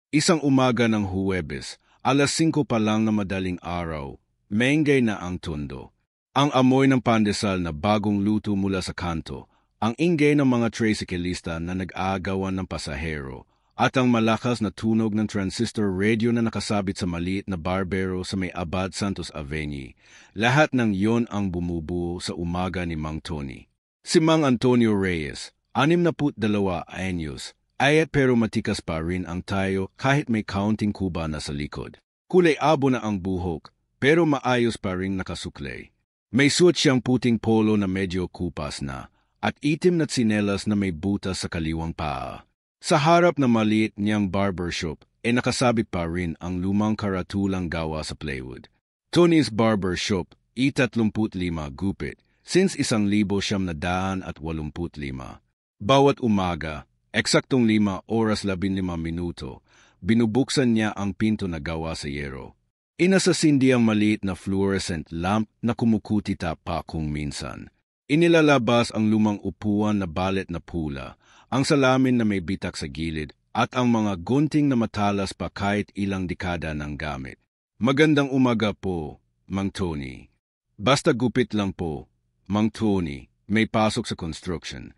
Isang umaga ng Huwebes, 5:00 pa lang na madaling araw, maingay na ang tondo. Ang amoy ng pandesal na bagong luto mula sa kanto, ang ingay ng mga tricyclista na nag-aagawan ng pasahero, at ang malakas na tunog ng transistor radio na nakasabit sa maliit na barbero sa may Abad Santos Avenue. Lahat ng yon ang bumubuo sa umaga ni Mang Tony. Si Mang Antonio Reyes, 62 anyos, ayat pero matikas pa rin ang tayo kahit may kaunting kuba na sa likod. Kulay abo na ang buhok, pero maayos pa rin nakasuklay. May suot siyang puting polo na medyo kupas na, at itim na tsinelas na may butas sa kaliwang paa. Sa harap na maliit niyang barbershop, nakasabit pa rin ang lumang karatulang gawa sa plywood. Tony's Barbershop, 35 gupit, since 1985. Bawat umaga, eksaktong 5 oras 15 minuto, binubuksan niya ang pinto na gawa sa yero. Inasasindi ang maliit na fluorescent lamp na kumukutita pa kung minsan. Inilalabas ang lumang upuan na balet na pula, ang salamin na may bitak sa gilid, at ang mga gunting na matalas pa kahit ilang dekada ng gamit. Magandang umaga po, Mang Tony. Basta gupit lang po, Mang Tony, may pasok sa construction.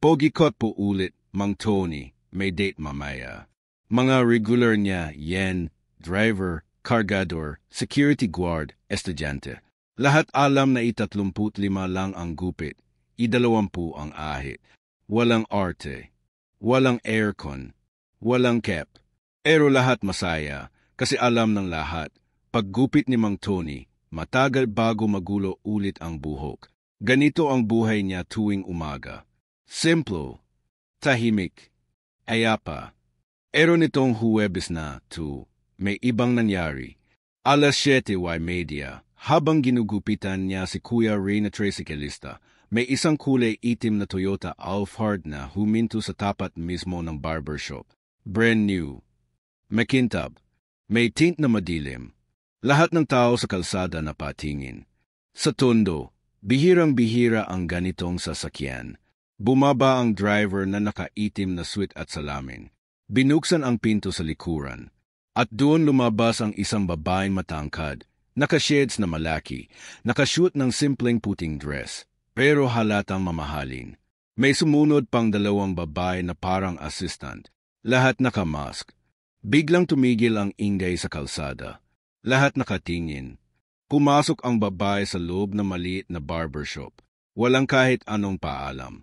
Pogikot po ulit, Mang Tony, may date mamaya. Mga regular niya, yen, driver, cargador, security guard, estudyante. Lahat alam na 35 lang ang gupit, 20 ang ahit. Walang arte, walang aircon, walang cap. Pero lahat masaya, kasi alam ng lahat, paggupit ni Mang Tony, matagal bago magulo ulit ang buhok. Ganito ang buhay niya tuwing umaga. Simple, tahimik, ayapa. Pero nitong Huwebes na, may ibang nangyari. 7:30, habang ginugupitan niya si Kuya Ray na tricyclista, may isang kulay itim na Toyota Alphard na huminto sa tapat mismo ng barbershop. Brand new. Makintab. May tint na madilim. Lahat ng tao sa kalsada napatingin. Sa tondo, bihirang-bihira ang ganitong sasakyan. Bumaba ang driver na nakaitim na suit at salamin. Binuksan ang pinto sa likuran. At doon lumabas ang isang babaeng matangkad, nakashades na malaki, nakashoot ng simpleng puting dress, pero halatang mamahalin. May sumunod pang 2 babae na parang assistant, lahat nakamask. Biglang tumigil ang ingay sa kalsada. Lahat nakatingin. Pumasok ang babae sa loob ng maliit na barbershop. Walang kahit anong paalam.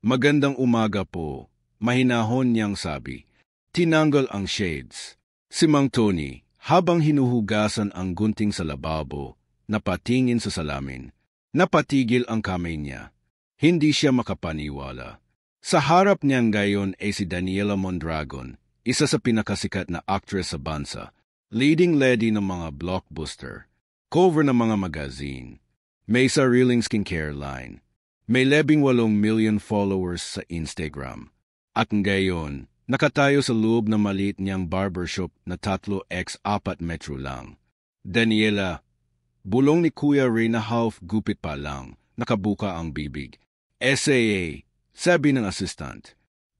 Magandang umaga po, mahinahon niyang sabi. Tinanggal ang shades. Si Mang Tony, habang hinuhugasan ang gunting sa lababo, napatingin sa salamin. Napatigil ang kamay niya. Hindi siya makapaniwala. Sa harap niya ngayon ay si Daniela Mondragon, isa sa pinakasikat na actress sa bansa, leading lady ng mga blockbuster, cover ng mga magazine, may sariling skincare line, may 18 million followers sa Instagram. At ngayon, nakatayo sa loob ng maliit niyang barbershop na 3x4 metro lang. Daniela, bulong ni Kuya Ray na half gupit pa lang, nakabuka ang bibig. SAA, sabi ng assistant.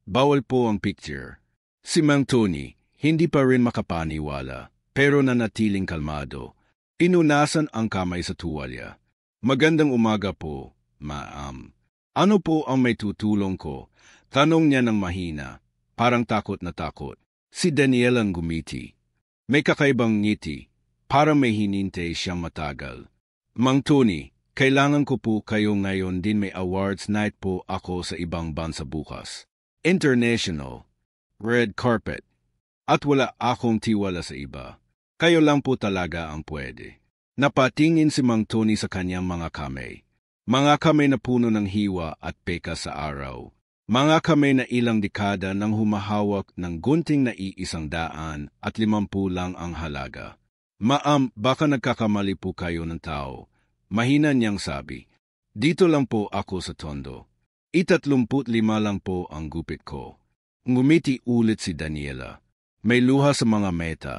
Bawal po ang picture. Si Mang Tony, hindi pa rin makapaniwala, pero nanatiling kalmado. Inunasan ang kamay sa tuwalya. Magandang umaga po, ma'am. Ano po ang may tutulong ko? Tanong niya ng mahina, parang takot na takot. Si Daniel ang gumiti. May kakaibang ngiti, parang may hinintay siyang matagal. Mang Tony, kailangan ko po kayo ngayon din, may awards night po ako sa ibang bansa bukas. International. Red carpet. At wala akong tiwala sa iba. Kayo lang po talaga ang pwede. Napatingin si Mang Tony sa kanyang mga kamay. Mga kamay na puno ng hiwa at peka sa araw. Mga kamay na ilang dekada nang humahawak ng gunting na 150 lang ang halaga. Ma'am, baka nagkakamali po kayo ng tao. Mahina niyang sabi. Dito lang po ako sa tondo. 35 lang po ang gupit ko. Ngumiti ulit si Daniela. May luha sa mga meta.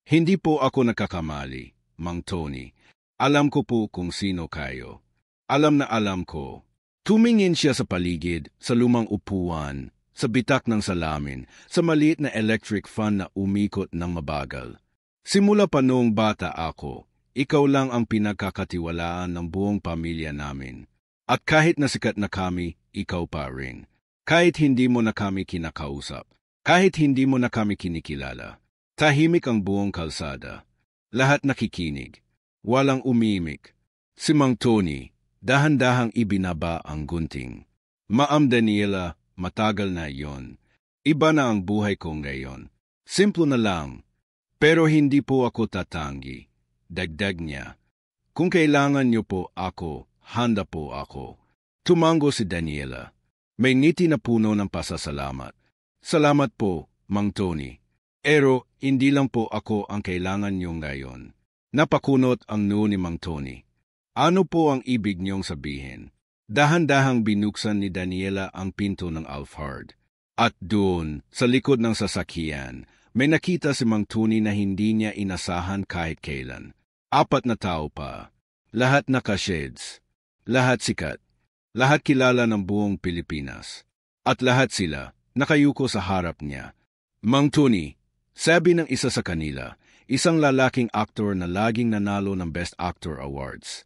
Hindi po ako nagkakamali, Mang Tony. Alam ko po kung sino kayo. Alam na alam ko. Tumingin siya sa paligid, sa lumang upuan, sa bitak ng salamin, sa maliit na electric fan na umikot ng mabagal. Simula pa noong bata ako, ikaw lang ang pinagkakatiwalaan ng buong pamilya namin. At kahit na sikat na kami, ikaw pa rin. Kahit hindi mo na kami kinakausap, kahit hindi mo na kami kinikilala. Tahimik ang buong kalsada. Lahat nakikinig. Walang umimik. Si Mang Tony, dahan-dahang ibinaba ang gunting. Ma'am Daniela, matagal na yon. Iba na ang buhay ko ngayon. Simple na lang. Pero hindi po ako tatanggi. Dagdag niya. Kung kailangan niyo po ako, handa po ako. Tumango si Daniela. May ngiti na puno ng pasasalamat. Salamat po, Mang Tony. Pero hindi lang po ako ang kailangan niyo ngayon. Napakunot ang noo ni Mang Tony. Ano po ang ibig niyong sabihin? Dahan-dahang binuksan ni Daniela ang pinto ng Alphard. At doon, sa likod ng sasakyan, may nakita si Mang Tony na hindi niya inasahan kahit kailan. 4 na tao pa. Lahat naka-shades. Lahat sikat. Lahat kilala ng buong Pilipinas. At lahat sila nakayuko sa harap niya. Mang Tony, sabi ng isa sa kanila, isang lalaking aktor na laging nanalo ng Best Actor Awards.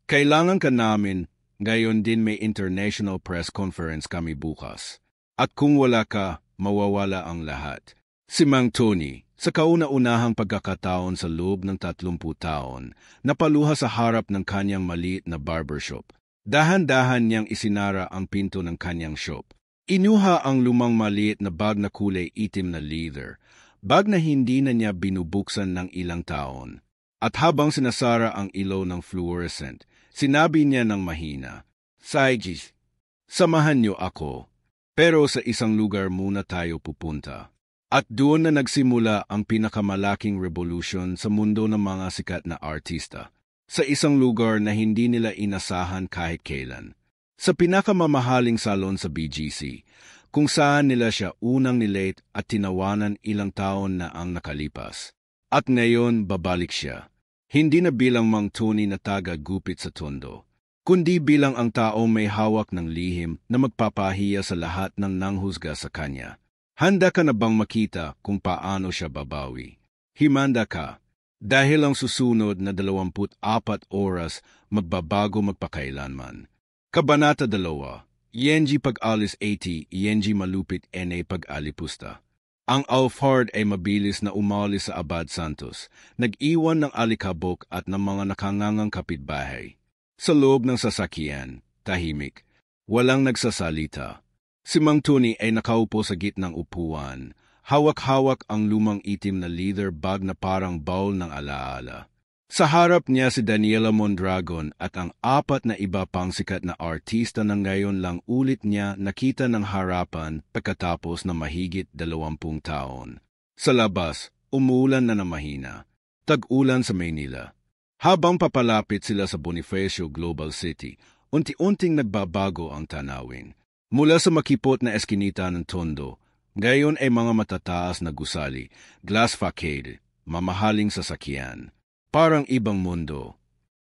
Kailangan ka namin, ngayon din may international press conference kami bukas. At kung wala ka, mawawala ang lahat. Si Mang Tony, sa kauna-unahang pagkakataon sa loob ng 30 taon, napaluha sa harap ng kanyang maliit na barbershop. Dahan-dahan niyang isinara ang pinto ng kanyang shop. Inuha ang lumang maliit na bag na kulay itim na leather, bag na hindi na niya binubuksan ng ilang taon. At habang sinasara ang ilaw ng fluorescent, sinabi niya ng mahina, "Saijis, samahan niyo ako, pero sa isang lugar muna tayo pupunta." At doon na nagsimula ang pinakamalaking revolution sa mundo ng mga sikat na artista. Sa isang lugar na hindi nila inasahan kahit kailan. Sa pinakamamahaling salon sa BGC, kung saan nila siya unang nilate at tinawanan ilang taon na ang nakalipas. At ngayon babalik siya. Hindi na bilang Mang Tony na taga-gupit sa tondo, kundi bilang ang taong may hawak ng lihim na magpapahiya sa lahat ng nanghusga sa kanya. Handa ka na bang makita kung paano siya babawi? Himanda ka. Dahil ang susunod na 24 oras magbabago magpakailanman. Kabanata 2, Yenji pag-alis 80, Yenji malupit NA pag-alipusta. Ang Alphard ay mabilis na umalis sa Abad Santos, nag-iwan ng alikabok at ng mga nakangangang kapitbahay. Sa loob ng sasakyan, tahimik, walang nagsasalita. Si Mang Tony ay nakaupo sa gitnang upuan. Hawak-hawak ang lumang itim na leather bag na parang bowl ng alaala. Sa harap niya si Daniela Mondragon at ang 4 na iba pang sikat na artista na ngayon lang ulit niya nakita ng harapan pagkatapos na mahigit 20 taon. Sa labas, umuulan na mahina. Tag-ulan sa Maynila. Habang papalapit sila sa Bonifacio Global City, unti-unting nagbabago ang tanawin. Mula sa makipot na eskinita ng Tondo, ngayon ay mga matataas na gusali, glass facade, mamahaling sasakyan. Parang ibang mundo.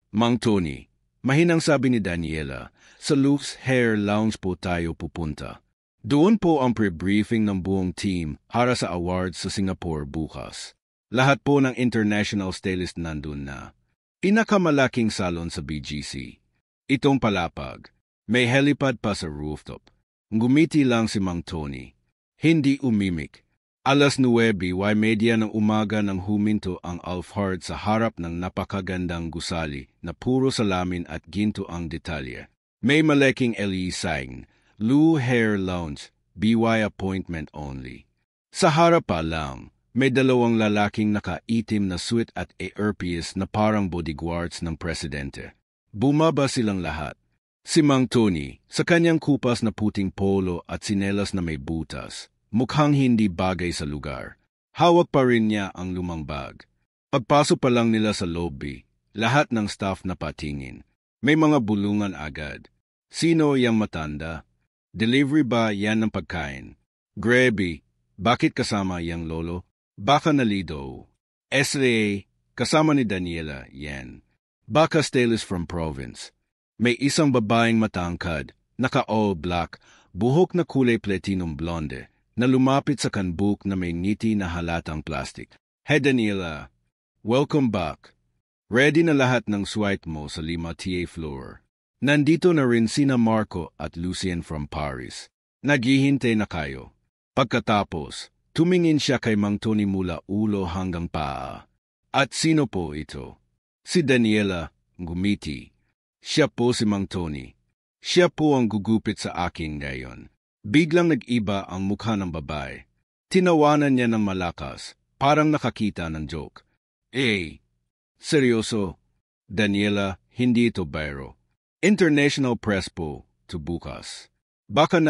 Mang Tony, mahinang sabi ni Daniela, sa Luke's Hair Lounge po tayo pupunta. Doon po ang pre-briefing ng buong team para sa awards sa Singapore bukas. Lahat po ng international stylist nandun na. Pinakamalaking salon sa BGC. Itong palapag. May helipad pa sa rooftop. Ngumiti lang si Mang Tony. Hindi umimik. 9:09 ng umaga nang huminto ang Alphard sa harap ng napakagandang gusali na puro salamin at ginto ang detalye. May malaking LED sign, Lou Hair Lounge, BY appointment only. Sa harap pa lang, may 2 lalaking nakaitim na suit at earpiece na parang bodyguards ng presidente. Bumaba silang lahat. Si Mang Tony, sa kanyang kupas na puting polo at sinelas na may butas, mukhang hindi bagay sa lugar. Hawak pa rin niya ang lumang bag. Pagpasok pa lang nila sa lobby, lahat ng staff na patingin. May mga bulungan agad. Sino yang matanda? Delivery ba yan ng pagkain? Grabe, bakit kasama yang lolo? Baka nalido. SLA, kasama ni Daniela, yan. Baka stylist from province. May isang babaeng matangkad, naka-all black, buhok na kulay platinum blonde, na lumapit sa kanbuk na may ngiti na halatang plastic. Hey Daniela, welcome back. Ready na lahat ng swipe mo sa 5TA floor. Nandito na rin sina Marco at Lucien from Paris. Naghihintay na kayo. Pagkatapos, tumingin siya kay Mang Tony mula ulo hanggang paa. At sino po ito? Si Daniela, ngumiti. Siya po si Mang Tony. Siya po ang gugupit sa akin ngayon. Biglang nag-iba ang mukha ng babae. Tinawanan niya ng malakas, parang nakakita ng joke. Seryoso? Daniela, hindi ito biro. International press po, to bukas. Baka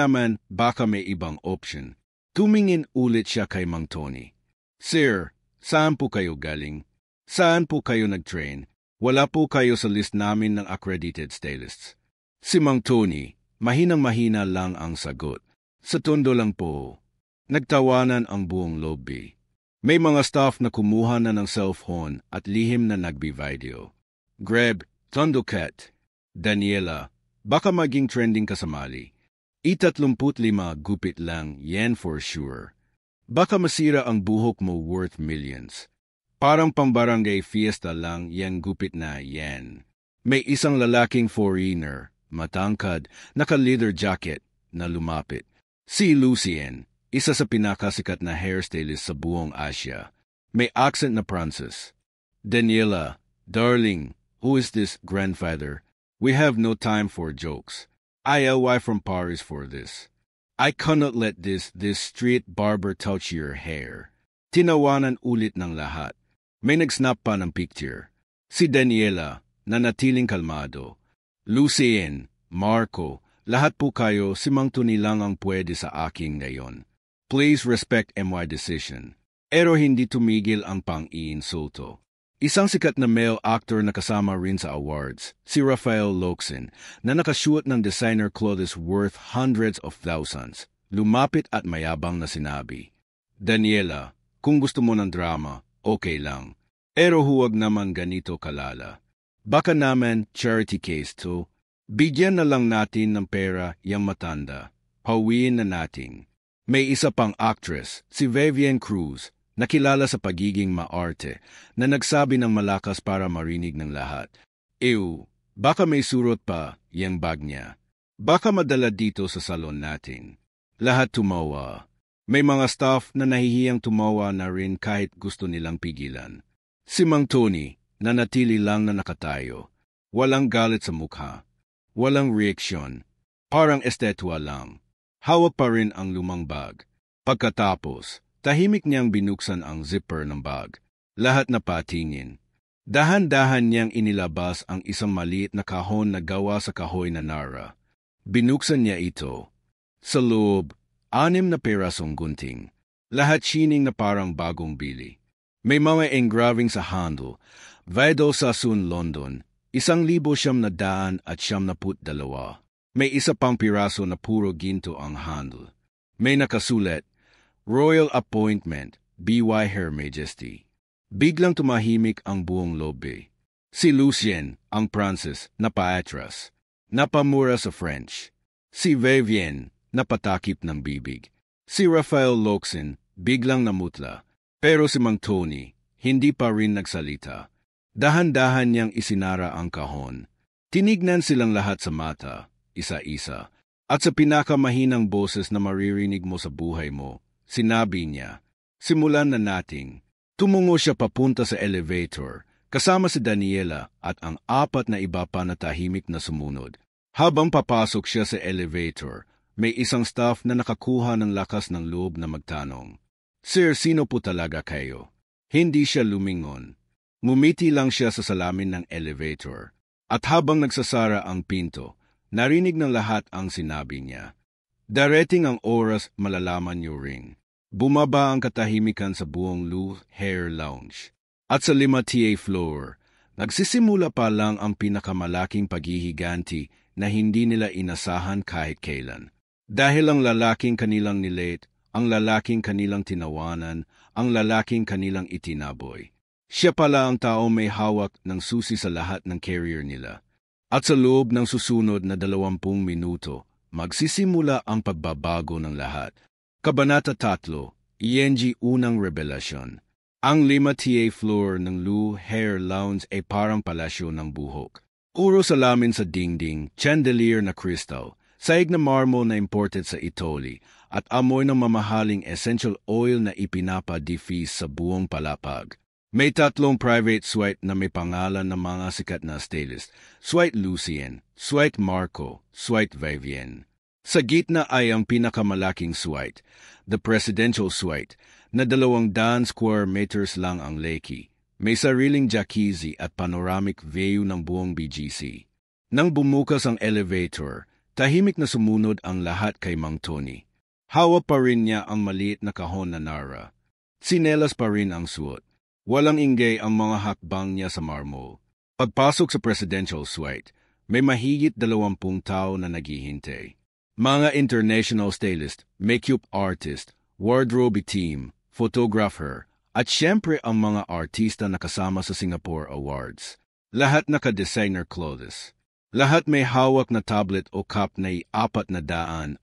may ibang option. Tumingin ulit siya kay Mang Tony. Sir, saan po kayo galing? Saan po kayo nag-train? Wala po kayo sa list namin ng accredited stylists. Si Mang Tony, mahinang-mahina lang ang sagot. Sa tondo lang po. Nagtawanan ang buong lobby. May mga staff na kumuha na ng cellphone at lihim na nagbi-video. Grab, Tondocat, Daniela, baka maging trending ka sa Mali. 35 gupit lang, yan for sure. Baka masira ang buhok mo worth millions. Parang pambarangay fiesta lang yan gupit na yan. May isang lalaking foreigner, matangkad, naka-leather jacket, na lumapit. Si Lucien, isa sa pinakasikat na hairstylist sa buong Asia. May accent na Francis. Daniela, darling, who is this grandfather? We have no time for jokes. ILY from Paris for this. I cannot let this street barber touch your hair. Tinawanan ulit ng lahat. May nag-snap pa ng picture. Si Daniela, nanatiling kalmado. Lucien, Marco, lahat po kayo, si Mang Tony lang ang pwede sa aking ngayon. Please respect my decision. Pero hindi tumigil ang pang-iinsulto. Isang sikat na male actor na kasama rin sa awards, si Rafael Loxin, na nakashoot ng designer clothes worth hundreds of thousands, lumapit at mayabang na sinabi, Daniela, kung gusto mo ng drama, okay lang. Pero huwag naman ganito kalala. Baka naman charity case to. Bigyan na lang natin ng pera yang matanda. Hawiin na natin. May isa pang actress, si Vivian Cruz, nakilala sa pagiging maarte, na nagsabi ng malakas para marinig ng lahat. Baka may surot pa, yang bag niya. Baka madala dito sa salon natin. Lahat tumawa. May mga staff na nahihiyang tumawa na rin kahit gusto nilang pigilan. Si Mang Tony, nanatili lang na nakatayo. Walang galit sa mukha. Walang reaksyon. Parang estatwa lang. Hawak pa rin ang lumang bag. Pagkatapos, tahimik niyang binuksan ang zipper ng bag. Lahat na patingin. Dahan-dahan niyang inilabas ang isang maliit na kahon na gawa sa kahoy na nara. Binuksan niya ito. Sa loob, 6 na perasong gunting. Lahat shining na parang bagong bili. May mga engraving sa handle. Vido sa Sun, London. 1,900 at 72. May isa pang piraso na puro ginto ang handle. May nakasulat, Royal Appointment, B.Y. Her Majesty. Biglang tumahimik ang buong lobby. Si Lucien, ang Francis, napaatras. Napamura sa French. Si Vivienne, napatakip ng bibig. Si Rafael Loxin, biglang namutla. Pero si Mang Tony, hindi pa rin nagsalita. Dahan-dahan niyang isinara ang kahon. Tinignan silang lahat sa mata, isa-isa. At sa pinakamahinang boses na maririnig mo sa buhay mo, sinabi niya, simulan na nating. Tumungo siya papunta sa elevator, kasama si Daniela at ang 4 na iba pa na tahimik na sumunod. Habang papasok siya sa elevator, may isang staff na nakakuha ng lakas ng loob na magtanong, Sir, sino po talaga kayo? Hindi siya lumingon. Ngumiti lang siya sa salamin ng elevator. At habang nagsasara ang pinto, narinig ng lahat ang sinabi niya. Darating ang oras, malalaman niyo ring. Bumaba ang katahimikan sa buong Louvre Hair Lounge. At sa 5TA floor, nagsisimula pa lang ang pinakamalaking paghihiganti na hindi nila inasahan kahit kailan. Dahil ang lalaking kanilang nilate, ang lalaking kanilang tinawanan, ang lalaking kanilang itinaboy. Siya pala ang tao may hawak ng susi sa lahat ng career nila. At sa loob ng susunod na 20 minuto, magsisimula ang pagbabago ng lahat. Kabanata 3, ENG Unang Revelasyon. Ang 5th floor ng Lu Hair Lounge ay parang palasyo ng buhok. Uro salamin sa dingding, chandelier na crystal, saig na marble na imported sa Italy, at amoy ng mamahaling essential oil na ipinapa-diffuse sa buong palapag. May 3 private suite na may pangalan ng mga sikat na stylist, Suite Lucien, Suite Marco, Suite Vivienne. Sa gitna ay ang pinakamalaking suite, the Presidential Suite, na 200 square meters lang ang leki. May sariling jacuzzi at panoramic view ng buong BGC. Nang bumukas ang elevator, tahimik na sumunod ang lahat kay Mang Tony. Hawak pa rin niya ang maliit na kahon na Nara. Sinelas pa rin ang suot. Walang ingay ang mga hakbang niya sa marmol. Pagpasok sa Presidential Suite, may mahigit 20 tao na naghihintay. Mga international stylist, makeup artist, wardrobe team, photographer, at syempre ang mga artista na kasama sa Singapore Awards. Lahat naka-designer clothes. Lahat may hawak na tablet o cup na 450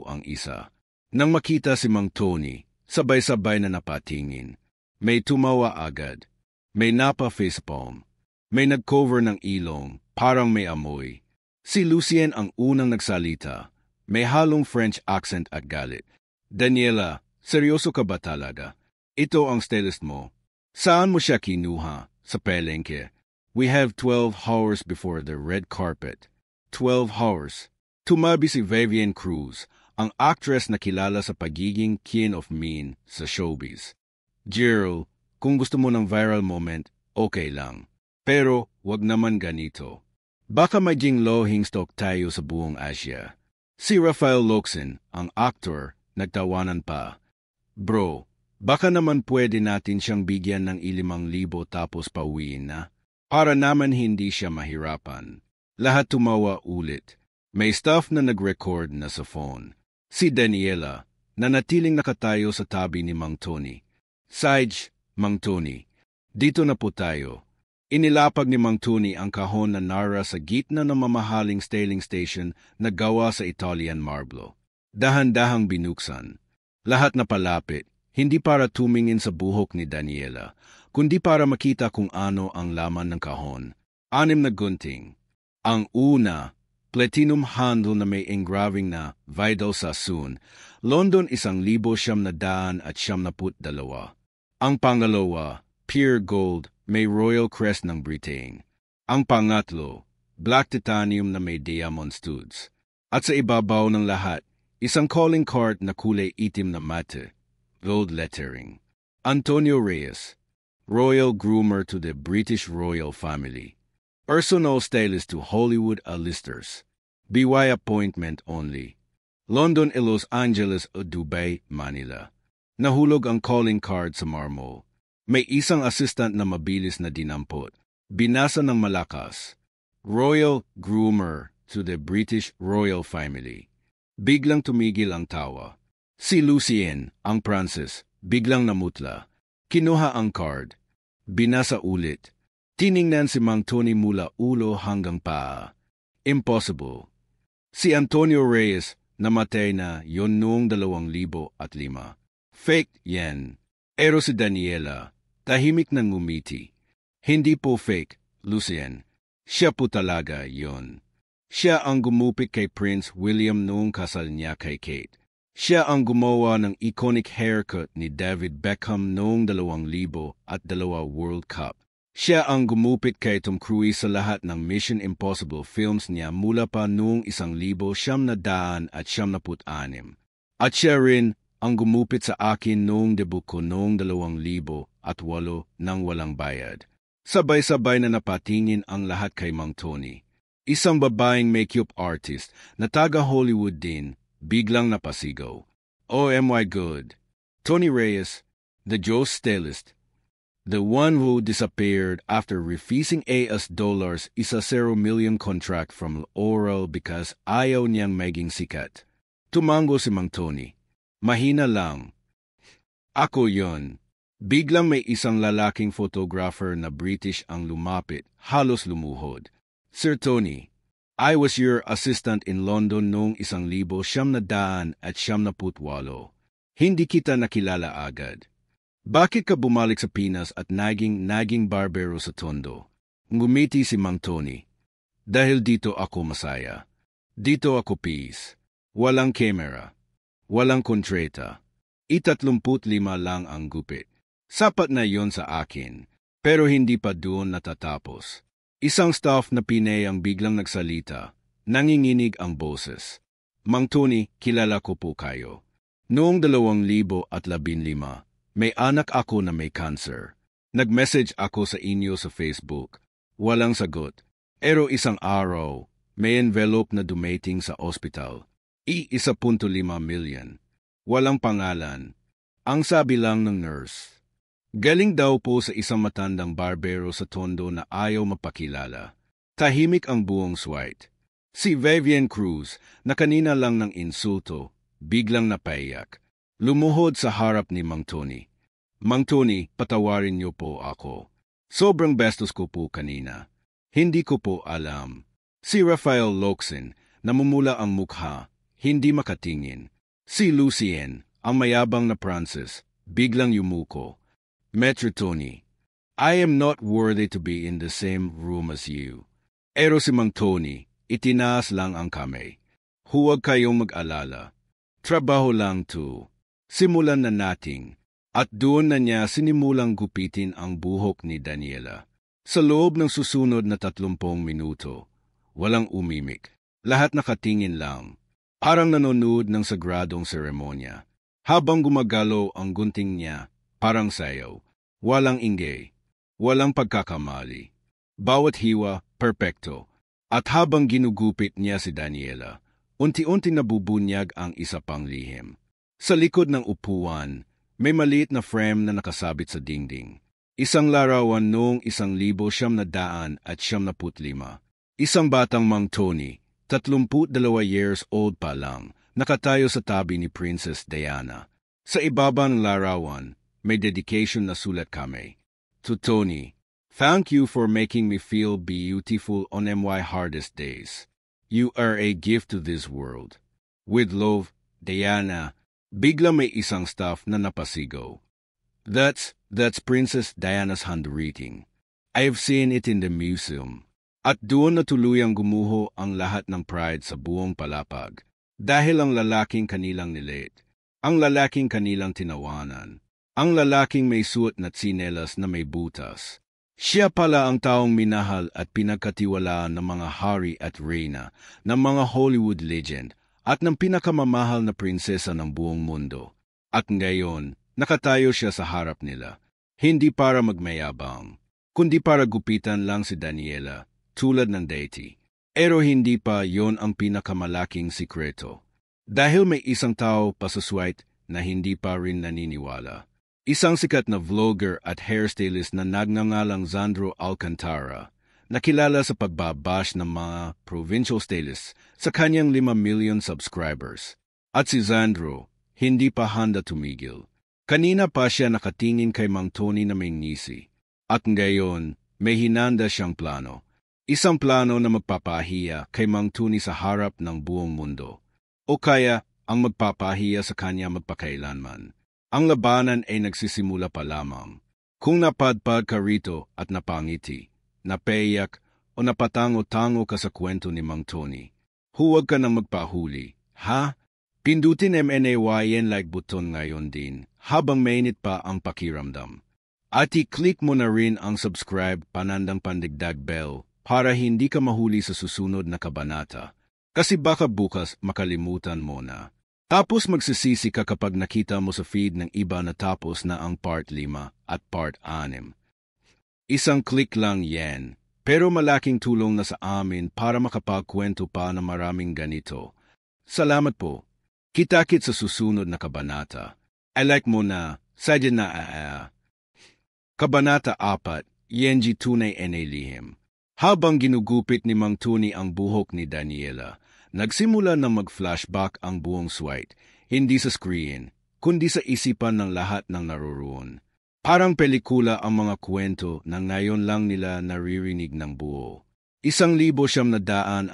ang isa. Nang makita si Mang Tony, sabay-sabay na napatingin. May tumawa agad. May napa-facepalm. May nag-cover ng ilong, parang may amoy. Si Lucien ang unang nagsalita. May halong French accent at galit. Daniela, seryoso ka ba talaga? Ito ang stylist mo. Saan mo siya kinuha? Sa palengke. We have 12 hours before the red carpet. 12 hours. Tumabi si Vivienne Cruz, ang actress na kilala sa pagiging king of mean sa showbiz. Gerald, kung gusto mo ng viral moment, okay lang. Pero wag naman ganito. Baka maging lohing stock tayo sa buong Asia. Si Rafael Locsin, ang actor, nagtawanan pa. Bro, baka naman pwede natin siyang bigyan ng 5,000 tapos pauwiin na. Para naman hindi siya mahirapan. Lahat tumawa ulit. May staff na nag-record na sa phone. Si Daniela, na natiling nakatayo sa tabi ni Mang Tony. Sage, Mang Tony, dito na po tayo. Inilapag ni Mang Tony ang kahon na Nara sa gitna ng mamahaling styling station na gawa sa Italian marble. Dahan-dahang binuksan. Lahat na palapit. Hindi para tumingin sa buhok ni Daniela, kundi para makita kung ano ang laman ng kahon. 6 na gunting. Ang una, platinum handle na may engraving na Vidal Sassoon, London 1,972. Ang pangalawa, pure gold, may royal crest ng Britain. Ang pangatlo, black titanium na may diamond studs. At sa ibabaw ng lahat, isang calling card na kulay itim na mate. Gold lettering. Antonio Reyes, royal groomer to the British royal family. Personal stylist to Hollywood A-listers. BY appointment only. London e Los Angeles o Dubai, Manila. Nahulog ang calling card sa marmol. May isang assistant na mabilis na dinampot. Binasa ng malakas. Royal groomer to the British royal family. Biglang tumigil ang tawa. Si Lucien, ang Francis, biglang namutla. Kinuha ang card. Binasa ulit. Tiningnan si Mang Tony mula ulo hanggang paa. Impossible. Si Antonio Reyes, namatay na yon noong 2005. Fake yan. Pero si Daniela, tahimik na ngumiti. Hindi po fake, Lucien. Siya po talaga yon. Siya ang gumupit kay Prince William noong kasal niya kay Kate. Siya ang gumawa ng iconic haircut ni David Beckham noong 2002 World Cup. Siya ang gumupit kay Tom Cruise sa lahat ng Mission Impossible films niya mula pa noong 1996. At siya rin ang gumupit sa akin noong debut ko noong 2008 nang walang bayad. Sabay-sabay na napatingin ang lahat kay Mang Tony. Isang babaeng makeup artist na taga-Hollywood din, biglang napasigaw. Oh my God. Tony Reyes, the Joe stylist, the one who disappeared after refusing $1 million contract from Oral because ayaw niyang maging sikat. Tumango si Mang Tony. Mahina lang. Ako yon. Biglang may isang lalaking photographer na British ang lumapit, halos lumuhod. Sir Tony, I was your assistant in London noong 1978. Hindi kita nakilala agad. Bakit ka bumalik sa Pinas at naging barbero sa Tondo? Ngumiti si Mang Tony. Dahil dito ako masaya. Dito ako peace. Walang kamera. Walang kontrata. 35 lang ang gupit. Sapat na yon sa akin. Pero hindi pa doon natatapos. Isang staff na Pinay ang biglang nagsalita. Nanginginig ang boses. Mang Tony, kilala ko po kayo. Noong 2015, may anak ako na may cancer. Nag-message ako sa inyo sa Facebook. Walang sagot. Pero isang araw, may envelope na dumating sa ospital. 1.5 million. Walang pangalan. Ang sabi lang ng nurse. Galing daw po sa isang matandang barbero sa Tondo na ayaw mapakilala. Tahimik ang buong Swite. Si Vivian Cruz, na kanina lang ng insulto, biglang napaiyak. Lumuhod sa harap ni Mang Tony. Mang Tony, patawarin niyo po ako. Sobrang bastos ko po kanina. Hindi ko po alam. Si Rafael Locsin, namumula ang mukha, hindi makatingin. Si Lucien, ang mayabang na Francis, biglang yumuko. Metro Tony, I am not worthy to be in the same room as you. Pero si Mang Tony, itinaas lang ang kamay. Huwag kayong mag-alala. Trabaho lang to. Simulan na nating. At doon na niya sinimulang gupitin ang buhok ni Daniela. Sa loob ng susunod na 30 minuto, walang umimik. Lahat nakatingin lang. Parang nanonood ng sagradong seremonya. Habang gumagalaw ang gunting niya, parang sayaw. Walang ingay. Walang pagkakamali. Bawat hiwa, perpekto. At habang ginugupit niya si Daniela, unti-unti nabubunyag ang isa pang lihim. Sa likod ng upuan, may maliit na frame na nakasabit sa dingding. Isang larawan noong 1975. Isang batang Mang Tony, 32 years old pa lang, nakatayo sa tabi ni Princess Diana. Sa ibaba ng larawan, may dedication na sulat kami. To Tony, thank you for making me feel beautiful on my hardest days. You are a gift to this world. With love, Diana. Bigla may isang staff na napasigaw. That's Princess Diana's handwriting. I've seen it in the museum. At doon na tuluyang gumuho ang lahat ng pride sa buong palapag. Dahil ang lalaking kanilang nilate. Ang lalaking kanilang tinawanan. Ang lalaking may suot na tsinelas na may butas. Siya pala ang taong minahal at pinagkatiwalaan ng mga hari at reyna, ng mga Hollywood legend, at ng pinakamamahal na prinsesa ng buong mundo. At ngayon, nakatayo siya sa harap nila. Hindi para magmayabang, kundi para gupitan lang si Daniela, tulad ng deity. Pero hindi pa yon ang pinakamalaking sikreto. Dahil may isang tao pa sa Swite na hindi pa rin naniniwala. Isang sikat na vlogger at hairstylist na nagngangalang Zandro Alcantara, nakilala sa pagbabash ng mga provincial stylists sa kanyang 5 million subscribers. At si Zandro, hindi pa handa tumigil. Kanina pa siya nakatingin kay Mang Tony na may ngisi. At ngayon, may hinanda siyang plano. Isang plano na magpapahiya kay Mang Tony sa harap ng buong mundo. O kaya, ang magpapahiya sa kanya magpakailanman. Ang labanan ay nagsisimula pa lamang. Kung napadpad ka rito at napangiti, napaiyak o napatango-tango ka sa kwento ni Mang Tony, huwag ka nang magpahuli, ha? Pindutin MNAYN like button ngayon din habang mainit pa ang pakiramdam. At i-click mo na rin ang subscribe panandang pandigdag bell para hindi ka mahuli sa susunod na kabanata. Kasi baka bukas makalimutan mo na. Tapos magsisisi ka kapag nakita mo sa feed ng iba na tapos na ang part 5 at part 6. Isang click lang yan, pero malaking tulong na sa amin para makapagkwento pa na maraming ganito. Salamat po. Kita-kit sa susunod na kabanata. I like mo na, sadya na Kabanata 4, Yenji Tunay Lihim. Habang ginugupit ni Mang Tony ang buhok ni Daniela, nagsimula na mag-flashback ang buong Swite, hindi sa screen, kundi sa isipan ng lahat ng naroon. Parang pelikula ang mga kwento na ngayon lang nila naririnig ng buo. 1,982,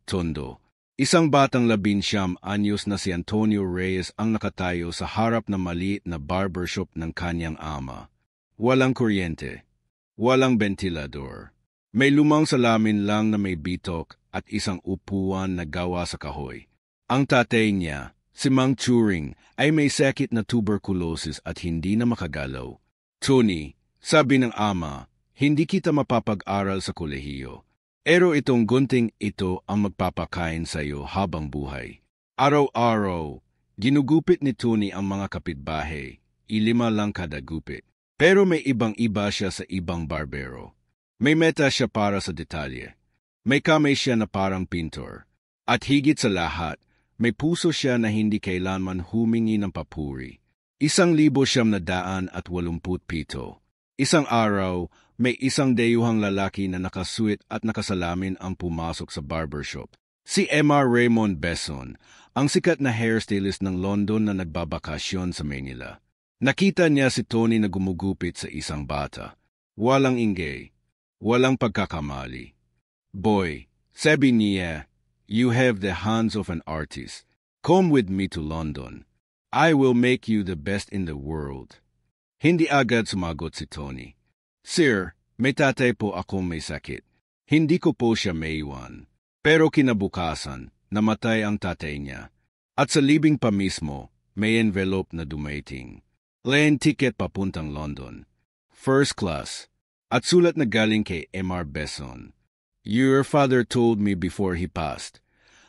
Tondo. Isang batang 19 anyos na si Antonio Reyes ang nakatayo sa harap ng maliit na barbershop ng kanyang ama. Walang kuryente, walang ventilador. May lumang salamin lang na may bitok at isang upuan na gawa sa kahoy. Ang tatay niya, si Mang Turing, ay may sakit na tuberculosis at hindi na makagalaw. Tony, sabi ng ama, hindi kita mapapag-aral sa kolehiyo. Pero itong gunting ito ang magpapakain sa iyo habang buhay. Araw-araw, ginugupit ni Tony ang mga kapitbahay, 5 lang kada gupit. Pero may ibang-iba siya sa ibang barbero. May meta siya para sa detalye. May kamay siya na parang pintor. At higit sa lahat, may puso siya na hindi kailanman humingi ng papuri. 1,987. Isang araw, may isang dayuhang lalaki na nakasuit at nakasalamin ang pumasok sa barbershop. Si Emma Raymond Besson, ang sikat na hairstylist ng London na nagbabakasyon sa Manila. Nakita niya si Tony na gumugupit sa isang bata. Walang ingay, walang pagkakamali. Boy, sabi niya, you have the hands of an artist. Come with me to London. I will make you the best in the world. Hindi agad sumagot si Tony. Sir, may tatay po akong may sakit. Hindi ko po siya maiwan. Pero kinabukasan, namatay ang tatay niya. At sa libing pa mismo, may envelope na dumating. Plane ticket papuntang London. First class. At sulat na galing kay M.R. Besson. Your father told me before he passed,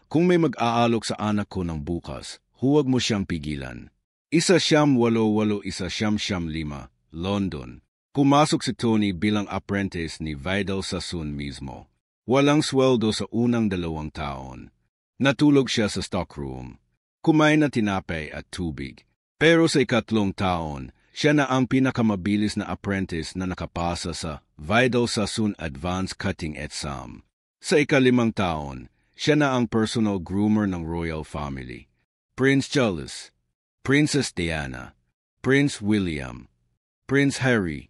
kung may mag-aalok sa anak ko ng bukas, huwag mo siyang pigilan. 1,988, London. Pumasok si Tony bilang apprentice ni Vidal Sassoon mismo. Walang sweldo sa unang 2 taon. Natulog siya sa stockroom. Kumain na tinapay at tubig. Pero sa 3 taon, siya na ang pinakamabilis na apprentice na nakapasa sa Vidal Sassoon Advanced Cutting Exam. Sa 5 taon, siya na ang personal groomer ng royal family. Prince Charles, Princess Diana, Prince William, Prince Harry.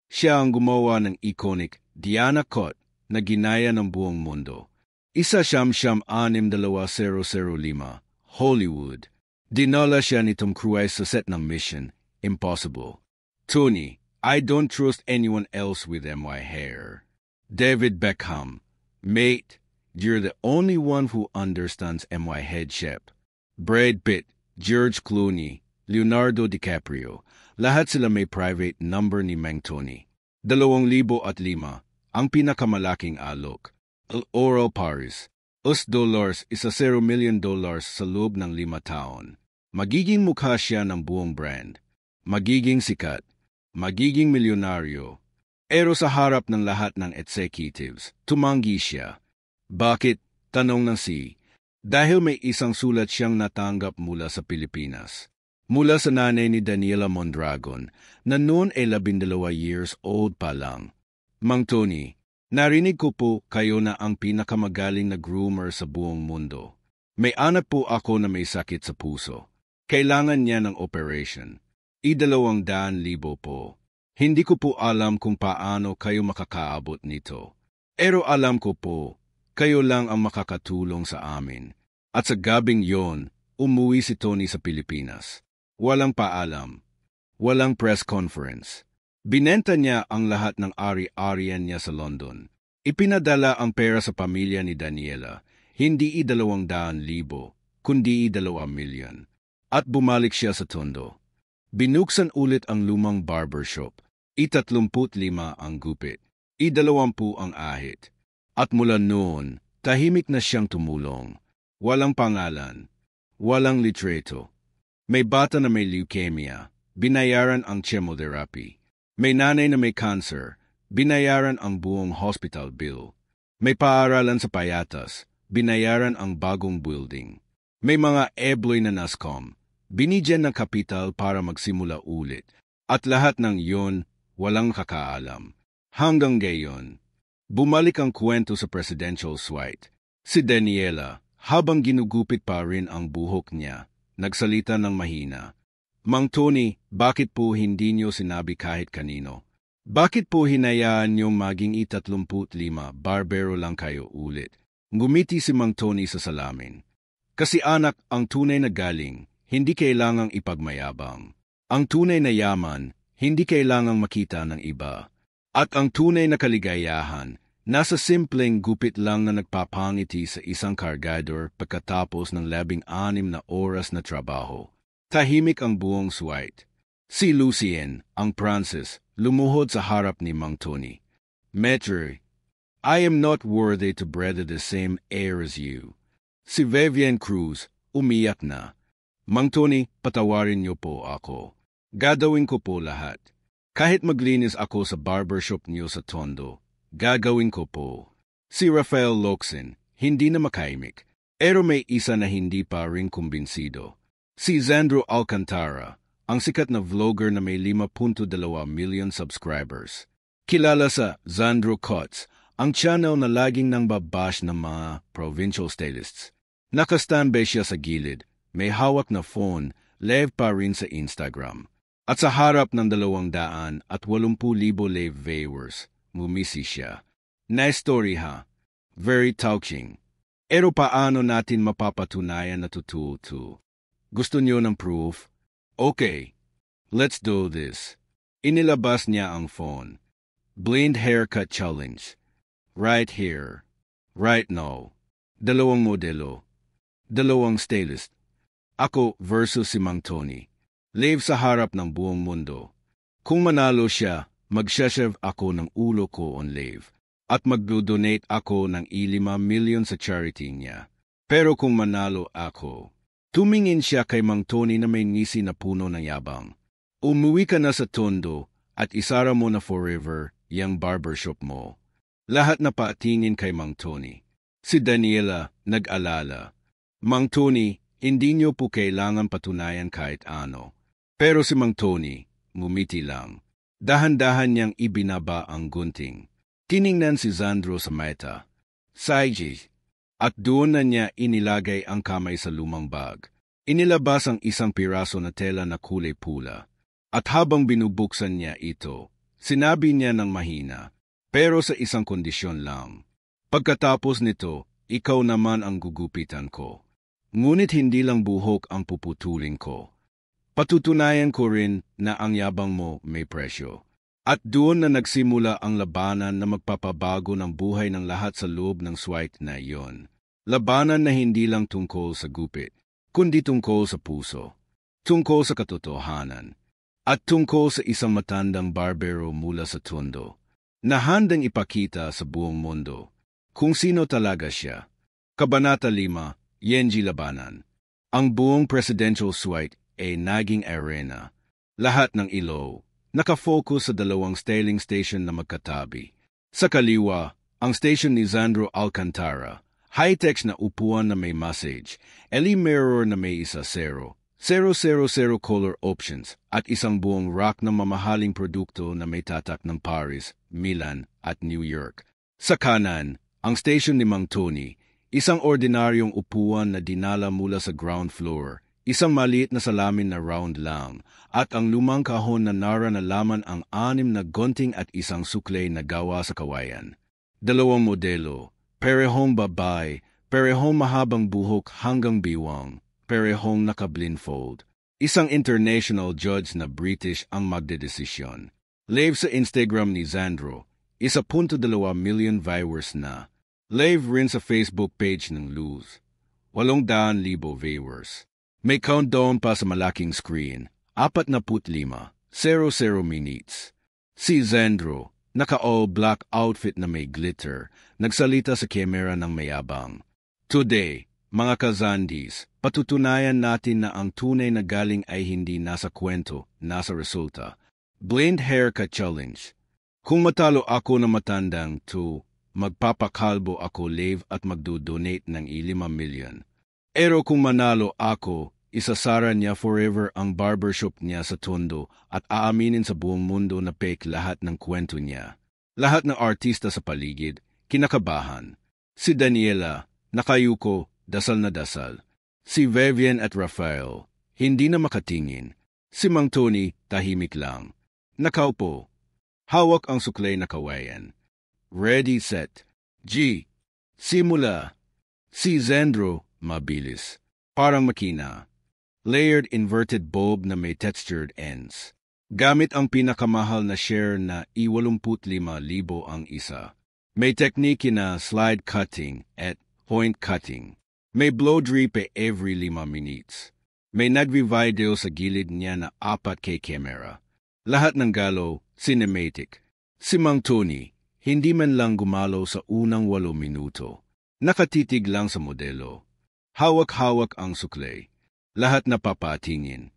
Siya ang gumawa ng iconic Diana Cut na ginaya ng buong mundo. 1,962,005, Hollywood. Dinala siya ni Tom Cruise sa set ng Mission Impossible. Tony, I don't trust anyone else with my hair. David Beckham, mate, you're the only one who understands my head shape. Brad Pitt, George Clooney, Leonardo DiCaprio, lahat sila may private number ni Mang Tony. 2,005 ang pinakamalaking alok. Oral Paris, $1, $1 million sa loob ng 5 taon. Magiging mukha siya ng buong brand. Magiging sikat. Magiging milyonaryo. Pero sa harap ng lahat ng executives, tumanggi siya. Bakit? Tanong ng si. Dahil may isang sulat siyang natanggap mula sa Pilipinas. Mula sa nanay ni Daniela Mondragon, na noon ay 12 years old pa lang. Mang Tony, narinig ko po kayo na ang pinakamagaling na groomer sa buong mundo. May anak po ako na may sakit sa puso. Kailangan niya ng operation. 200,000 po. Hindi ko po alam kung paano kayo makakaabot nito. Pero alam ko po, kayo lang ang makakatulong sa amin. At sa gabing yon, umuwi si Tony sa Pilipinas. Walang paalam. Walang press conference. Binenta niya ang lahat ng ari-arian niya sa London. Ipinadala ang pera sa pamilya ni Daniela, hindi 200,000, kundi 2 milyon. At bumalik siya sa Tondo. Binuksan ulit ang lumang barbershop. 35 ang gupit. 20 ang ahit. At mula noon, tahimik na siyang tumulong. Walang pangalan. Walang litreto. May bata na may leukemia. Binayaran ang chemotherapy. May nanay na may cancer. Binayaran ang buong hospital bill. May paaralan sa Payatas. Binayaran ang bagong building. May mga ebloy na NASCOM. Binigyan ng kapital para magsimula ulit. At lahat ng yon, walang kakaalam. Hanggang gayon, bumalik ang kwento sa presidential suite. Si Daniela, habang ginugupit pa rin ang buhok niya, nagsalita ng mahina. Mang Tony, bakit po hindi niyo sinabi kahit kanino? Bakit po hinayaan niyong maging 35 barbero lang kayo ulit? Ngumiti si Mang Tony sa salamin. Kasi anak, ang tunay na galing, hindi kailangang ipagmayabang. Ang tunay na yaman, hindi kailangang makita ng iba. At ang tunay na kaligayahan, nasa simpleng gupit lang na nagpapangiti sa isang kargador pagkatapos ng 16 na oras na trabaho. Tahimik ang buong Swite. Si Lucien, ang Francis, lumuhod sa harap ni Mang Tony. Maître, I am not worthy to breathe the same air as you. Si Vivian Cruz, umiyak na. Mang Tony, patawarin niyo po ako. Gagawin ko po lahat. Kahit maglinis ako sa barbershop niyo sa Tondo, gagawin ko po. Si Rafael Locsin, hindi na makaimik. Pero may isa na hindi pa rin kumbinsido. Si Zandro Alcantara, ang sikat na vlogger na may 5.2 million subscribers. Kilala sa Zandro Cuts, ang channel na laging nang babash ng mga provincial stylists. Nakastanbay siya sa gilid, may hawak na phone, live pa rin sa Instagram. At sa harap ng 280,000 live viewers, mumisi siya. Nice story ha? Very touching. Pero paano natin mapapatunayan na totoo to? Gusto niyo ng proof? Okay, let's do this. Inilabas niya ang phone. Blind haircut challenge. Right here. Right now. 2 modelo. 2 stylist. Ako versus si Mang Tony. Live sa harap ng buong mundo. Kung manalo siya, mag-shave ako ng ulo ko on live. At mag-donate ako ng 5 million sa charity niya. Pero kung manalo ako, tumingin siya kay Mang Tony na may ngisi na puno ng yabang. Umuwi ka na sa Tondo at isara mo na forever yang barbershop mo. Lahat na patingin kay Mang Tony. Si Daniela nag-alala. Mang Tony, hindi niyo po kailangan patunayan kahit ano. Pero si Mang Tony, ngumiti lang. Dahan-dahan niyang ibinaba ang gunting. Tiningnan si Zandro sa mata. Saiji. At doon na niya inilagay ang kamay sa lumang bag. Inilabas ang isang piraso na tela na kulay pula. At habang binubuksan niya ito, sinabi niya ng mahina, pero sa isang kondisyon lang. Pagkatapos nito, ikaw naman ang gugupitan ko. Ngunit hindi lang buhok ang puputulin ko. Patutunayan ko rin na ang yabang mo may presyo. At doon na nagsimula ang labanan na magpapabago ng buhay ng lahat sa loob ng Swite na iyon. Labanan na hindi lang tungkol sa gupit, kundi tungkol sa puso, tungkol sa katotohanan, at tungkol sa isang matandang barbero mula sa Tondo, na handang ipakita sa buong mundo kung sino talaga siya. Kabanata 5, Yenji Labanan. Ang buong presidential Swite ay naging arena. Lahat ng ilaw nakafocus sa 2 styling station na magkatabi. Sa kaliwa, ang station ni Zandro Alcantara, high-tech na upuan na may massage, LED mirror na may 10, 000 color options, at isang buong rack ng mamahaling produkto na may tatak ng Paris, Milan, at New York. Sa kanan, ang station ni Mang Tony, isang ordinaryong upuan na dinala mula sa ground floor, isang maliit na salamin na round lang, at ang lumang kahon na nara na laman ang 6 na gunting at isang suklay na gawa sa kawayan. 2 modelo, parehong babae, parehong mahabang buhok hanggang biwang, parehong naka-blindfold. Isang international judge na British ang magdedesisyon. Live sa Instagram ni Zandro, 1.2 million viewers na. Live rin sa Facebook page ng Luz, 800,000 viewers. May countdown pa sa malaking screen, 45, 00 minutes. Si Zandro, naka-all black outfit na may glitter, nagsalita sa kamera ng mayabang. Today, mga kazandis, patutunayan natin na ang tunay na galing ay hindi nasa kwento, nasa resulta. Blind haircut challenge. Kung matalo ako na matandang to, magpapakalbo ako live at magdo-donate ng 5 million. Pero kung manalo ako, isasara niya forever ang barbershop niya sa Tondo at aaminin sa buong mundo na fake lahat ng kwento niya. Lahat ng artista sa paligid, kinakabahan. Si Daniela, nakayuko, dasal na dasal. Si Vivian at Rafael, hindi na makatingin. Si Mang Tony, tahimik lang. Nakaupo. Hawak ang suklay na kawayan. Ready, set. G. Simula. Si Zandro, mabilis. Parang makina. Layered inverted bulb na may textured ends. Gamit ang pinakamahal na share na i-85,000 ang isa. May tekniki na slide cutting at point cutting. May blow drip every 5 minutes. May nagvi-video sa gilid niya na 4K camera. Lahat ng galaw, cinematic. Si Mang Tony, hindi man lang gumalaw sa unang 8 minuto. Nakatitig lang sa modelo. Hawak-hawak ang suklay. Lahat napapatingin.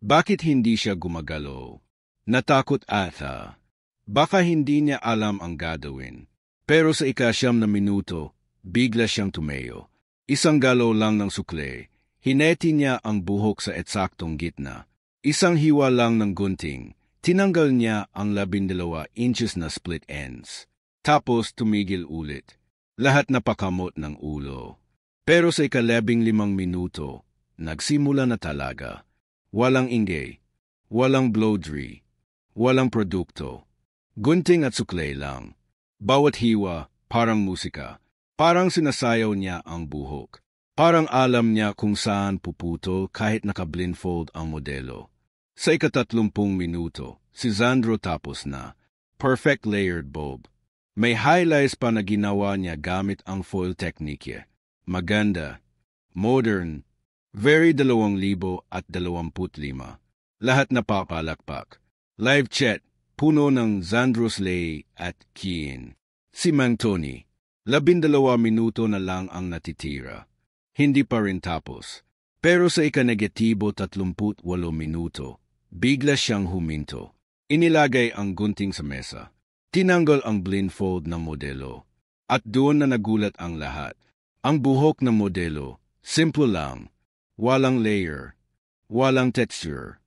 Bakit hindi siya gumagalaw? Natakot ata. Baka hindi niya alam ang gagawin. Pero sa ika-9 na minuto, bigla siyang tumayo. Isang galaw lang ng suklay. Hineti niya ang buhok sa eksaktong gitna. Isang hiwa lang ng gunting. Tinanggal niya ang 12 inches na split ends. Tapos tumigil ulit. Lahat napakamot ng ulo. Pero sa ika-15 minuto, nagsimula na talaga. Walang ingay. Walang blow dry. Walang produkto. Gunting at suklay lang. Bawat hiwa, parang musika. Parang sinasayaw niya ang buhok. Parang alam niya kung saan puputol kahit naka-blindfold ang modelo. Sa ika-30 minuto, si Zandro tapos na. Perfect layered bulb. May highlights pa na ginawa niya gamit ang foil technique. Maganda. Modern. Very 2025. Lahat na papalakpak. Live chat. Puno ng Zandro's Lay at Kiin. Si Mang Tony. 12 minuto na lang ang natitira. Hindi pa rin tapos. Pero sa ika-negatibo 38 minuto, bigla siyang huminto. Inilagay ang gunting sa mesa. Tinanggal ang blindfold ng modelo. At doon na nagulat ang lahat. Ang buhok ng modelo, simple lang. Walang layer. Walang texture.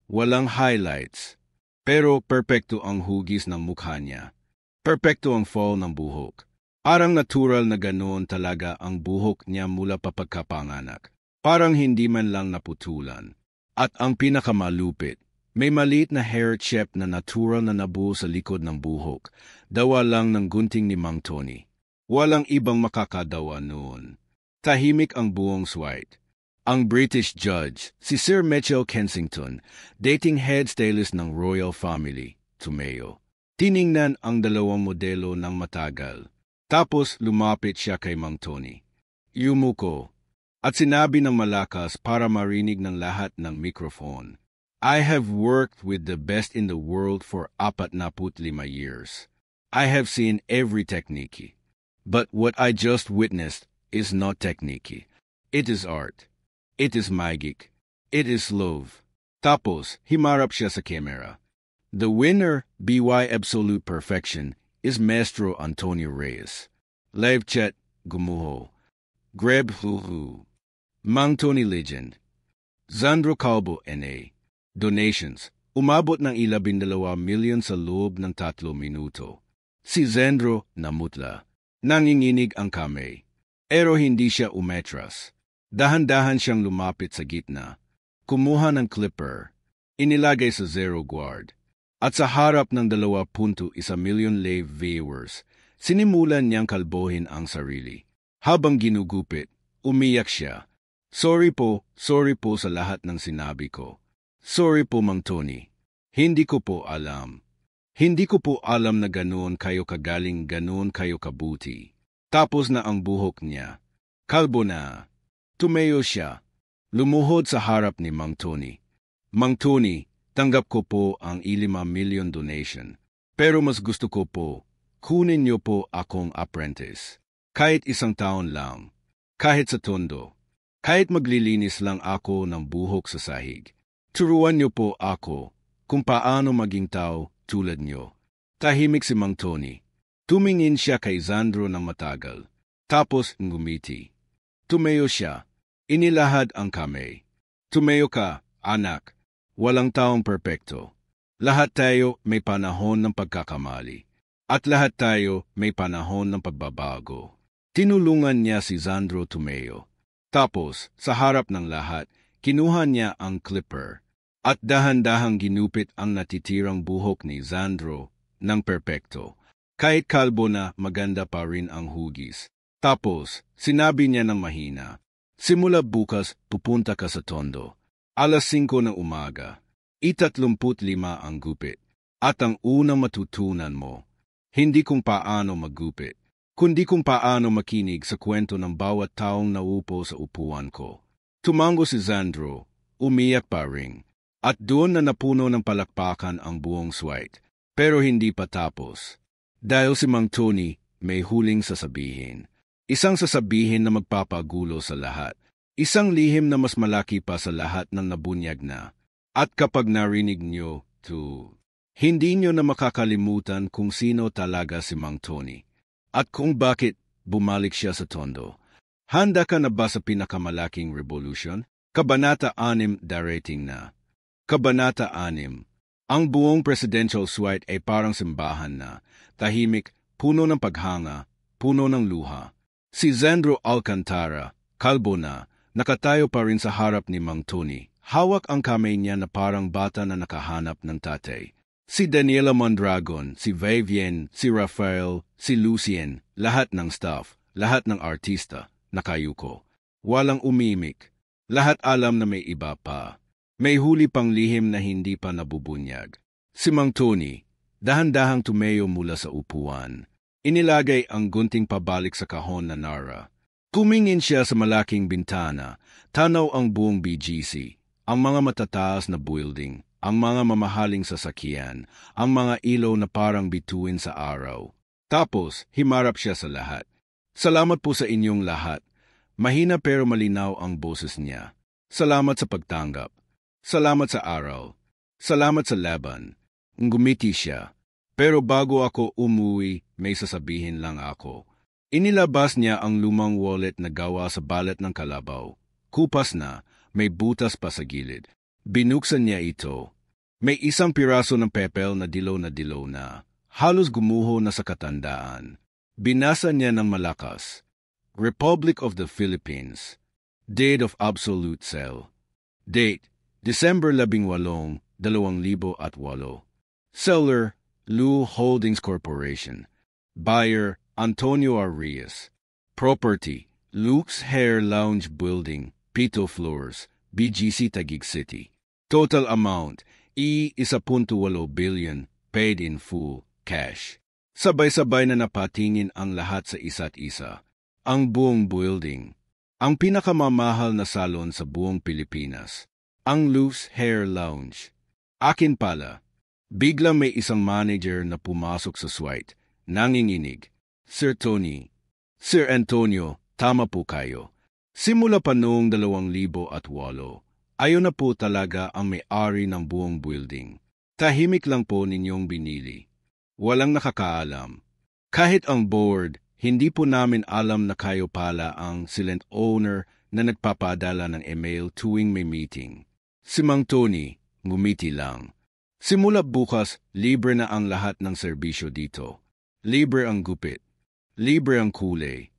Walang highlights. Pero perpekto ang hugis ng mukha niya. Perpekto ang fall ng buhok. Parang natural na ganoon talaga ang buhok niya mula pa pagkapanganak. Parang hindi man lang naputulan. At ang pinakamalupit, may maliit na hair chip na natural na nabuo sa likod ng buhok. Dawa lang ng gunting ni Mang Tony. Walang ibang makakadawa noon. Tahimik ang buong Swite. Ang British judge, si Sir Mitchell Kensington, dating head stylist ng royal family, tumayo. Tiningnan ang dalawang modelo ng matagal. Tapos lumapit siya kay Mang Tony. Yumuko. At sinabi ng malakas para marinig ng lahat ng microphone. I have worked with the best in the world for 45 years. I have seen every technique. But what I just witnessed is not technique. It is art. It is magic. It is love. Tapos, himarap siya sa camera. The winner, BY Absolute Perfection, is Maestro Antonio Reyes. Live chat, gumuho. Greb Huhu. Mang Tony Legend. Zandro Calvo N.A. Donations. Umabot ng 12 million sa loob ng 3 minuto. Si Zandro namutla. Nanginginig ang kamay. Pero hindi siya umetras. Dahan-dahan siyang lumapit sa gitna. Kumuha ng clipper. Inilagay sa zero guard. At sa harap ng 2.1 million live viewers, sinimulan niyang kalbohin ang sarili. Habang ginugupit, umiyak siya. Sorry po sa lahat ng sinabi ko. Sorry po, Mang Tony. Hindi ko po alam. Hindi ko po alam na ganoon kayo kagaling, ganoon kayo kabuti. Tapos na ang buhok niya. Kalbo na. Tumayo siya. Lumuhod sa harap ni Mang Tony. Mang Tony, tanggap ko po ang 5 million donation. Pero mas gusto ko po, kunin niyo po akong apprentice. Kahit 1 taon lang. Kahit sa tondo. Kahit maglilinis lang ako ng buhok sa sahig. Turuan niyo po ako kung paano maging tao tulad niyo. Tahimik si Mang Tony. Tumingin siya kay Zandro ng matagal. Tapos ngumiti. Tumayo siya. Inilahad ang kamay. Tumayo ka, anak. Walang taong perpekto. Lahat tayo may panahon ng pagkakamali. At lahat tayo may panahon ng pagbabago. Tinulungan niya si Zandro tumayo. Tapos, sa harap ng lahat, kinuha niya ang clipper. At dahan-dahang ginupit ang natitirang buhok ni Zandro ng perpekto. Kahit kalbo na, maganda pa rin ang hugis. Tapos, sinabi niya ng mahina, simula bukas, pupunta ka sa Tondo. 5:00 ng umaga. 35 ang gupit. At ang unang matutunan mo, hindi kung paano maggupit, kundi kung paano makinig sa kwento ng bawat taong naupo sa upuan ko. Tumango si Zandro, umiyak pa rin. At doon na napuno ng palakpakan ang buong suite. Pero hindi pa tapos. Dahil si Mang Tony may huling sasabihin. Isang sasabihin na magpapagulo sa lahat. Isang lihim na mas malaki pa sa lahat ng nabunyag na. At kapag narinig nyo, hindi nyo na makakalimutan kung sino talaga si Mang Tony. At kung bakit bumalik siya sa Tondo. Handa ka na ba sa pinakamalaking revolution? Kabanata 6 darating na. Kabanata 6. Ang buong presidential suite ay parang simbahan na, tahimik, puno ng paghanga, puno ng luha. Si Zandro Alcantara, kalbo na, nakatayo pa rin sa harap ni Mang Tony. Hawak ang kamay niya na parang bata na nakahanap ng tatay. Si Daniela Mondragon, si Vivienne, si Rafael, si Lucien, lahat ng staff, lahat ng artista, nakayuko. Walang umimik. Lahat alam na may iba pa. May huli pang lihim na hindi pa nabubunyag. Si Mang Tony, dahan-dahang tumayo mula sa upuan. Inilagay ang gunting pabalik sa kahon na Nara. Tumingin siya sa malaking bintana, tanaw ang buong BGC, ang mga matataas na building, ang mga mamahaling sasakyan, ang mga ilaw na parang bituin sa araw. Tapos, himarap siya sa lahat. Salamat po sa inyong lahat. Mahina pero malinaw ang boses niya. Salamat sa pagtanggap. Salamat sa araw. Salamat sa laban. Ngumiti siya. Pero bago ako umuwi, may sasabihin lang ako. Inilabas niya ang lumang wallet na gawa sa balat ng kalabaw. Kupas na, may butas pa sa gilid. Binuksan niya ito. May isang piraso ng papel na dilaw na. Halos gumuho na sa katandaan. Binasa niya ng malakas. Republic of the Philippines. Date of absolute sale. Date, December 18, 2008. Seller, Lu Holdings Corporation. Buyer, Antonio Arias. Property, Luke's Hair Lounge Building, Pito Floors, BGC Taguig City. Total amount, 1.8 billion, paid in full, cash. Sabay-sabay na napatingin ang lahat sa isa't isa. Ang buong building. Ang pinakamamahal na salon sa buong Pilipinas. Ang Luke's Hair Lounge. Akin pala. Bigla may isang manager na pumasok sa suite. Nanginginig. Sir Tony. Sir Antonio, tama po kayo. Simula pa noong 2008, ayon na po talaga ang may-ari ng buong building. Tahimik lang po ninyong binili. Walang nakakaalam. Kahit ang board, hindi po namin alam na kayo pala ang silent owner na nagpapadala ng email tuwing may meeting. Si Mang Tony, ngumiti lang. Simula bukas, libre na ang lahat ng serbisyo dito. Libre ang gupit. Libre ang kulay.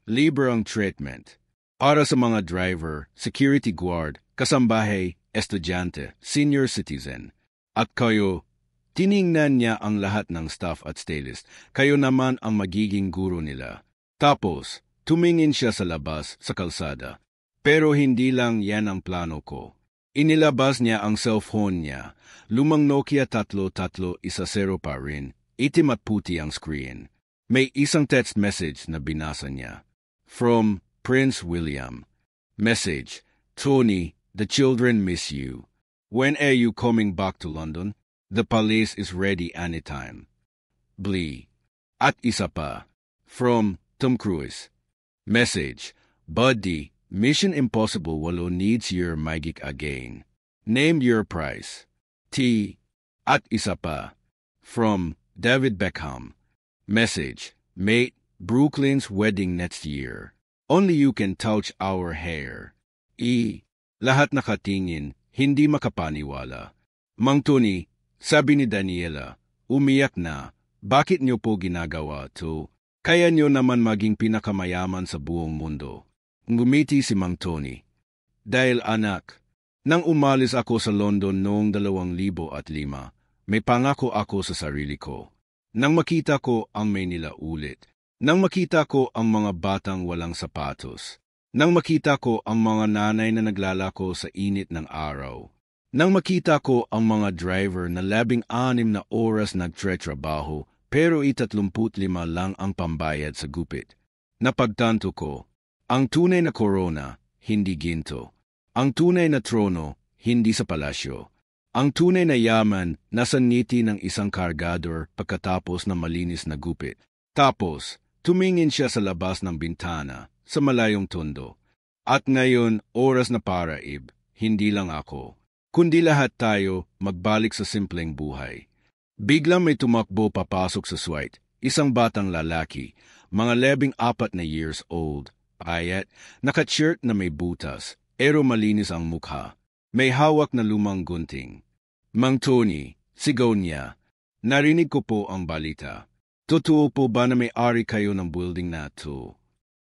Libre ang treatment. Para sa mga driver, security guard, kasambahay, estudyante, senior citizen. At kayo, tiningnan niya ang lahat ng staff at stylist. Kayo naman ang magiging guro nila. Tapos, tumingin siya sa labas, sa kalsada. Pero hindi lang yan ang plano ko. Inilabas niya ang cellphone niya. Lumang Nokia 3310 pa rin. Itim at puti ang screen. May isang text message na binasa niya. From Prince William. Message, Tony, the children miss you. When are you coming back to London? The palace is ready anytime. Blee. At isa pa. From Tom Cruise. Message, Buddy, Mission Impossible 8 needs your magic again. Name your price. T. At isa pa. From David Beckham. Message, Mate, Brooklyn's wedding next year. Only you can touch our hair. E. Lahat nakatingin, hindi makapaniwala. Mang Tony, sabi ni Daniela, umiyak na, bakit niyo po ginagawa to? Kaya niyo naman maging pinakamayaman sa buong mundo. Ngumiti si Mang Tony. Dahil anak, nang umalis ako sa London noong 2005, may pangako ako sa sarili ko. Nang makita ko ang Maynila ulit. Nang makita ko ang mga batang walang sapatos. Nang makita ko ang mga nanay na naglalako sa init ng araw. Nang makita ko ang mga driver na 16 na oras nagtre-trabaho pero 35 lang ang pambayad sa gupit. Napagtanto ko, ang tunay na korona, hindi ginto. Ang tunay na trono, hindi sa palasyo. Ang tunay na yaman, nasa ngiti ng isang kargador pagkatapos ng malinis na gupit. Tapos, tumingin siya sa labas ng bintana, sa malayong tondo. At ngayon, oras na para, hindi lang ako, kundi lahat tayo magbalik sa simpleng buhay. Biglang may tumakbo papasok sa suite, isang batang lalaki, mga 14 na years old, payat, naka-shirt na may butas, pero malinis ang mukha. May hawak na lumang gunting. Mang Tony, sigaw niya. Narinig ko po ang balita. Totoo po ba na may-ari kayo ng building na to?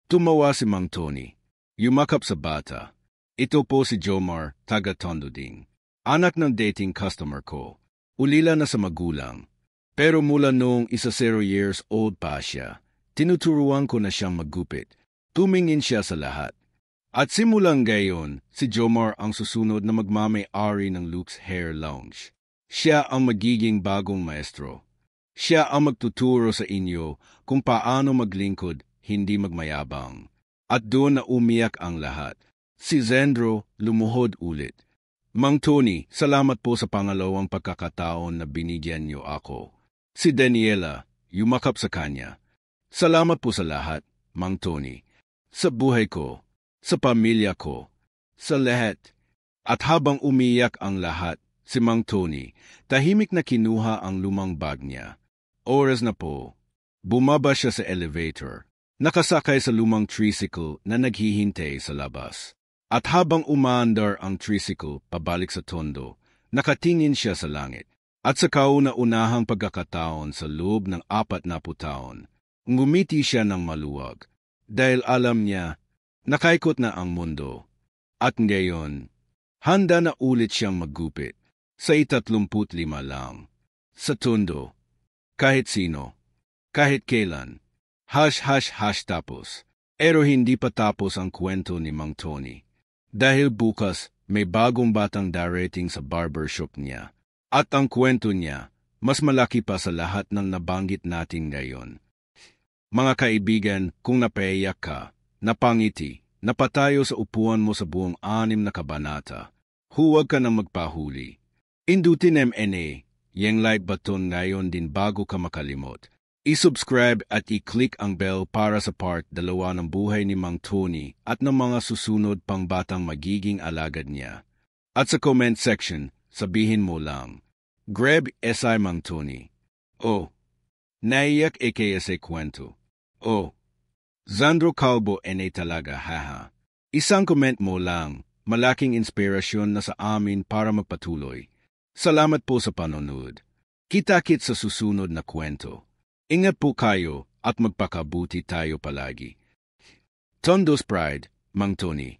Tumawa si Mang Tony. Yumakap sa bata. Ito po si Jomar, taga-Tondo ding. Anak ng dating customer ko. Ulila na sa magulang. Pero mula noong 0 years old pa siya, tinuturuan ko na siyang maggupit. Tumingin siya sa lahat. At simulang gayon, si Jomar ang susunod na magmamay-ari ng Luke's Hair Lounge. Siya ang magiging bagong maestro. Siya ang magtuturo sa inyo kung paano maglingkod, hindi magmayabang. At doon na umiyak ang lahat. Si Zendro lumuhod ulit. Mang Tony, salamat po sa pangalawang pagkakataon na binigyan niyo ako. Si Daniela, yumakap sa kanya. Salamat po sa lahat, Mang Tony. Sa buhay ko, sa pamilya ko, sa lahat. At habang umiyak ang lahat, si Mang Tony, tahimik na kinuha ang lumang bag niya. Oras na po. Bumaba siya sa elevator. Nakasakay sa lumang tricycle na naghihintay sa labas. At habang umaandar ang tricycle pabalik sa Tondo, nakatingin siya sa langit. At sa kauna-unahang pagkakataon sa loob ng 40 taon, ngumiti siya ng maluwag. Dahil alam niya, nakaikot na ang mundo. At ngayon, handa na ulit siyang maggupit. Sa 35 lang. Sa Tondo. Kahit sino. Kahit kailan. Tapos. Pero hindi pa tapos ang kwento ni Mang Tony. Dahil bukas, may bagong batang darating sa barbershop niya. At ang kwento niya, mas malaki pa sa lahat ng nabanggit natin ngayon. Mga kaibigan, kung napaiyak ka, napangiti, napatayo sa upuan mo sa buong 6 na kabanata, huwag ka nang magpahuli. Indutin MNA, yung like button ngayon din bago ka makalimot. I-subscribe at i-click ang bell para sa part 2 ng buhay ni Mang Tony at ng mga susunod pang batang magiging alagad niya. At sa comment section, sabihin mo lang, Grab SI Mang Tony. O, naiyak sa kwento. O, Zandro Calvo NA talaga haha. Isang comment mo lang, malaking inspirasyon na sa amin para magpatuloy. Salamat po sa panonood. Kita-kit sa susunod na kwento. Ingat po kayo at magpakabuti tayo palagi. Tondo's Pride, Mang Tony.